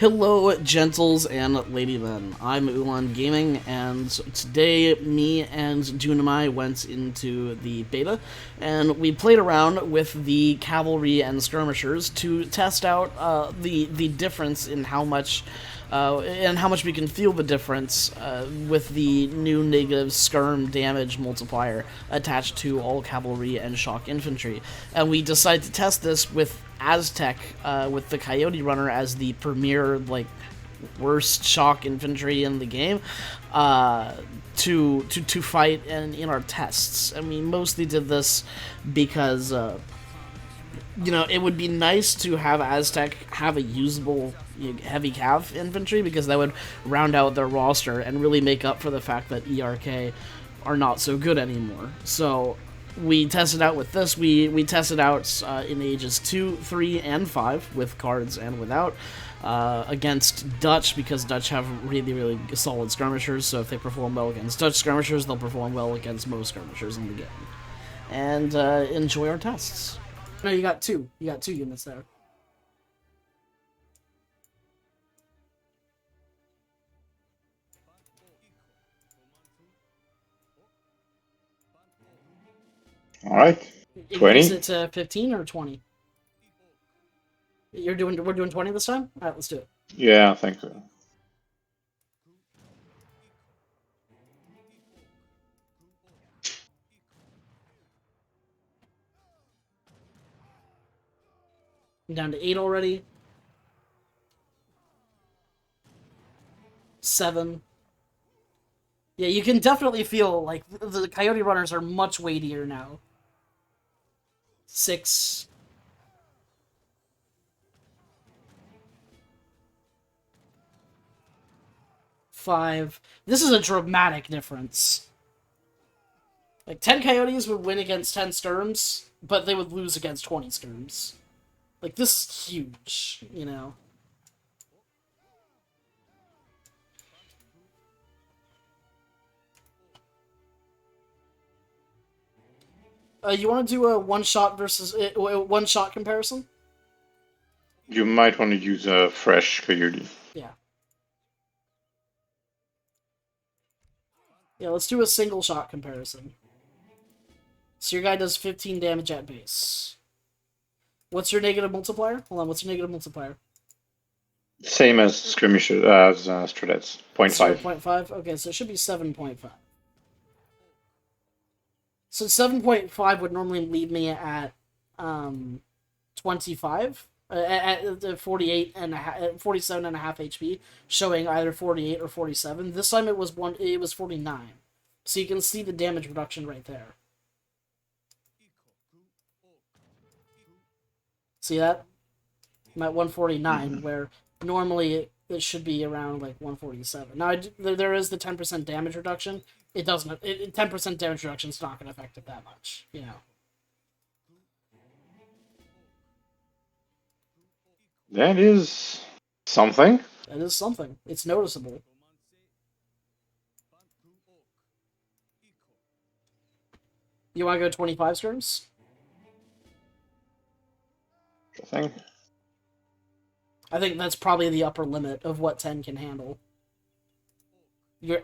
Hello, gentles and ladymen. I'm Ulan Gaming, and today me and Junamai went into the beta, and we played around with the cavalry and skirmishers to test out the difference in how much we can feel the difference with the new negative skirm damage multiplier attached to all cavalry and shock infantry. And we decided to test this with Aztec, with the Coyote Runner as the premier, worst shock infantry in the game, to fight in our tests. And we mostly did this because it would be nice to have Aztec have a usable heavy cav infantry, because that would round out their roster and really make up for the fact that ERK are not so good anymore. So we tested out with this. We tested out in ages 2, 3, and 5 with cards and without, against Dutch, because Dutch have really, really solid skirmishers, so if they perform well against Dutch skirmishers, they'll perform well against most skirmishers in the game. And enjoy our tests. No, you got two. You got two units there. All right, Increase 20. it to 15 or 20? We're doing 20 this time? Alright, let's do it. Yeah, I think so. I'm down to 8 already. 7. Yeah, you can definitely feel like the Coyote Runners are much weightier now. 6. 5. This is a dramatic difference. Like, 10 Coyotes would win against 10 Skirms, but they would lose against 20 Skirms. Like, this is huge, you know? You want to do a one-shot versus one-shot comparison? You might want to use a fresh Coyote. Yeah. Yeah, let's do a single-shot comparison. So your guy does 15 damage at base. What's your negative multiplier? Hold on, what's your negative multiplier? Same as skirmishers, as Stradets, 0.5. 0.5? Okay, so it should be 7.5. So 7.5 would normally leave me at 25, at 48 and 47 and a half HP, showing either 48 or 47. This time it was 49. So you can see the damage reduction right there. See that? I'm at 149, where normally it should be around like 147. Now there is the 10% damage reduction. It doesn't. 10% damage reduction is not going to affect it that much, you know. That is something. That is something. It's noticeable. You want to go 25 skirms? Thing. I think that's probably the upper limit of what 10 can handle.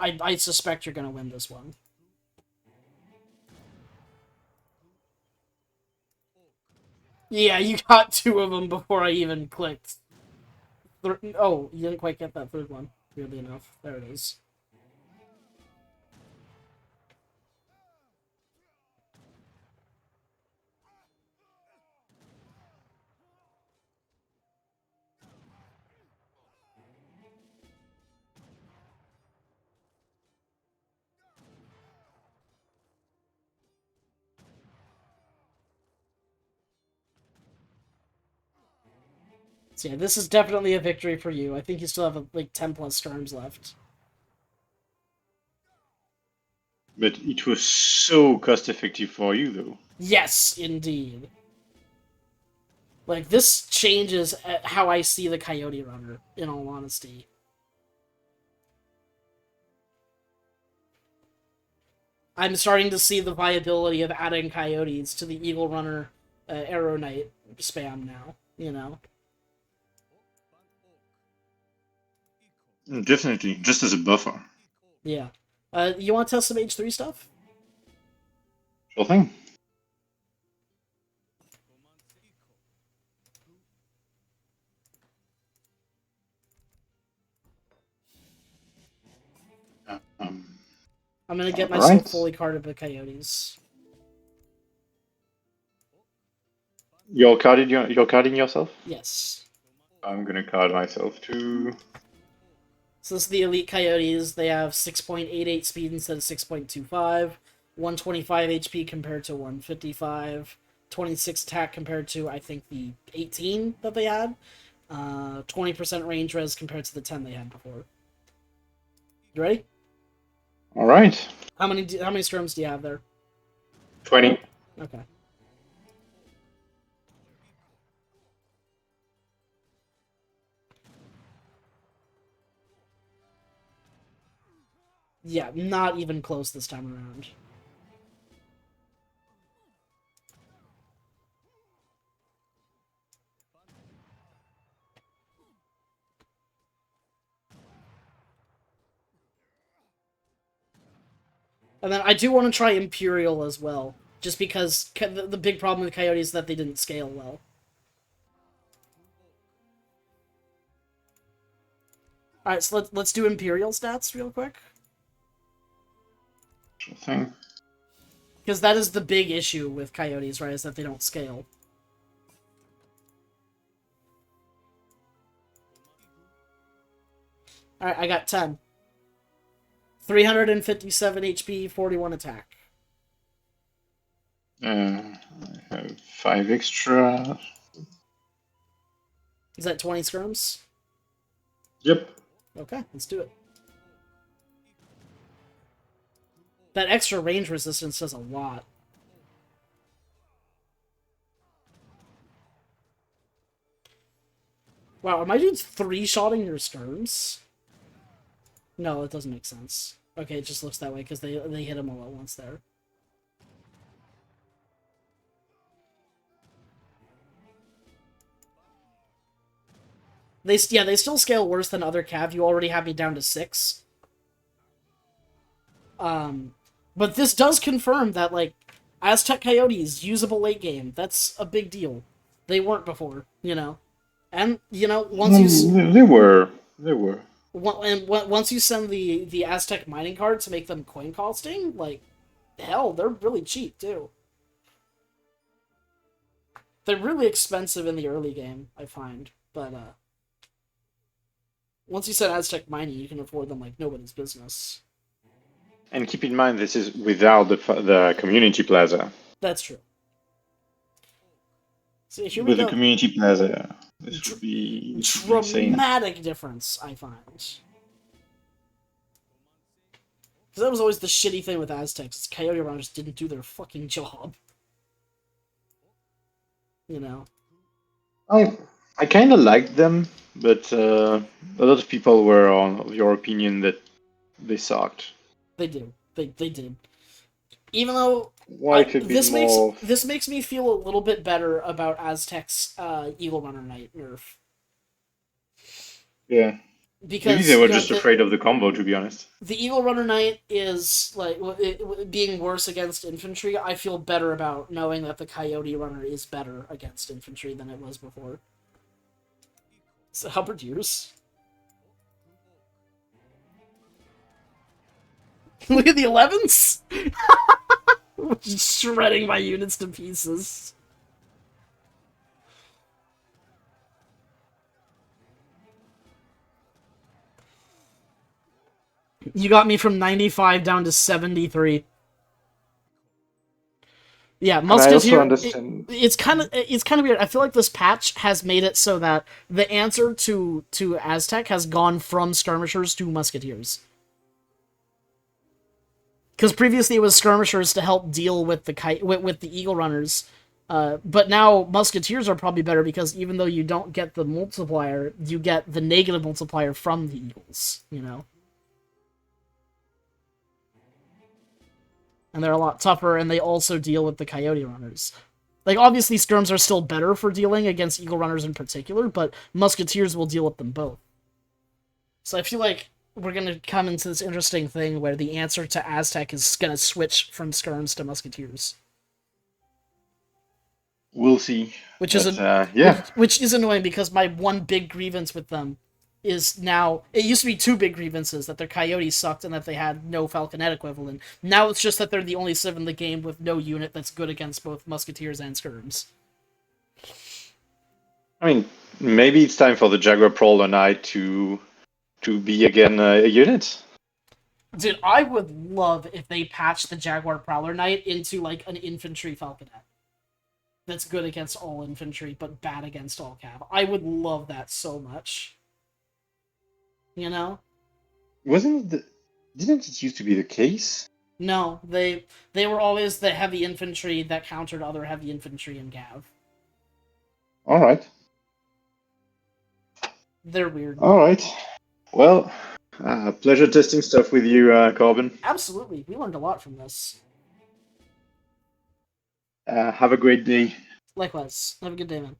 I suspect you're going to win this one. Yeah, you got 2 of them before I even clicked. Oh, you didn't quite get that third one, weirdly enough. There it is. So yeah, this is definitely a victory for you. I think you still have like 10 plus skirms left. But it was so cost effective for you, though. Yes, indeed. Like, this changes how I see the Coyote Runner, in all honesty. I'm starting to see the viability of adding Coyotes to the Eagle Runner Arrow Knight spam now, you know? Definitely, just as a buffer. Yeah. You want to test some H3 stuff? Sure thing. Um, I'm gonna get all myself right. fully carded with Coyotes. You're carding yourself? Yes. I'm gonna card myself too. So this is the Elite Coyotes. They have 6.88 speed instead of 6.25, 125 HP compared to 155, 26 attack compared to, I think, the 18 that they had, 20% range res compared to the 10 they had before. You ready? All right. How many skirms do you have there? 20. Okay. Yeah, not even close this time around. And then I do want to try Imperial as well, just because the big problem with Coyotes is that they didn't scale well. Alright, so let's do Imperial stats real quick. Sure thing. Because that is the big issue with Coyotes, right, is that they don't scale. Alright, I got 10. 357 HP, 41 attack. I have 5 extra. Is that 20 skirms? Yep. Okay, let's do it. That extra range resistance does a lot. Wow, are my dudes 3-shotting your skirms? No, it doesn't make sense. Okay, it just looks that way because they hit him all at once there. They still scale worse than other cav. You already have me down to 6. But this does confirm that, like, Aztec Coyotes, usable late game. That's a big deal. They weren't before, you know? And, you know, once you... They were. They were. Once you send the Aztec mining card to make them coin costing, like, hell, they're really cheap, too. They're really expensive in the early game, I find. But, once you send Aztec mining, you can afford them like nobody's business. And keep in mind, this is without the community plaza. That's true. So here we With the go. community plaza, this would be dramatic difference, I find. Because that was always the shitty thing with Aztecs. Coyote Runners didn't do their fucking job. You know. I kind of liked them, but a lot of people were on your opinion that they sucked. They do. They did. Even though this makes me feel a little bit better about Aztec's Eagle Runner Knight nerf. Yeah. Because maybe they were just afraid of the combo, to be honest. The Eagle Runner Knight is, like, being worse against infantry. I feel better about knowing that the Coyote Runner is better against infantry than it was before. So, halberdiers. Look at the 11s! Shredding my units to pieces. You got me from 95 down to 73. Yeah, Musketeer. It's kind of weird. I feel like this patch has made it so that the answer to Aztec has gone from skirmishers to musketeers. Because previously it was skirmishers to help deal with the Eagle Runners, but now musketeers are probably better because even though you don't get the multiplier, you get the negative multiplier from the Eagles. You know. And they're a lot tougher, and they also deal with the Coyote Runners. Like, obviously, skirms are still better for dealing against Eagle Runners in particular, but Musketeers will deal with them both. So I feel like we're gonna come into this interesting thing where the answer to Aztec is gonna switch from skirms to musketeers, We'll see. which is But a yeah, which is annoying because my one big grievance with them is now it used to be two big grievances that their coyotes sucked and that they had no falconet equivalent. Now it's just that they're the only civ in the game with no unit that's good against both musketeers and skirms. I mean, maybe it's time for the Jaguar Prowler Knight to be again a unit. Dude, I would love if they patched the Jaguar Prowler Knight into like an infantry falconet that's good against all infantry but bad against all cav. I would love that so much. You know? Didn't it used to be the case? No, they were always the heavy infantry that countered other heavy infantry in cav. All right. They're weird. All right. Well, pleasure testing stuff with you, Corbin. Absolutely. We learned a lot from this. Have a great day. Likewise. Have a good day, man.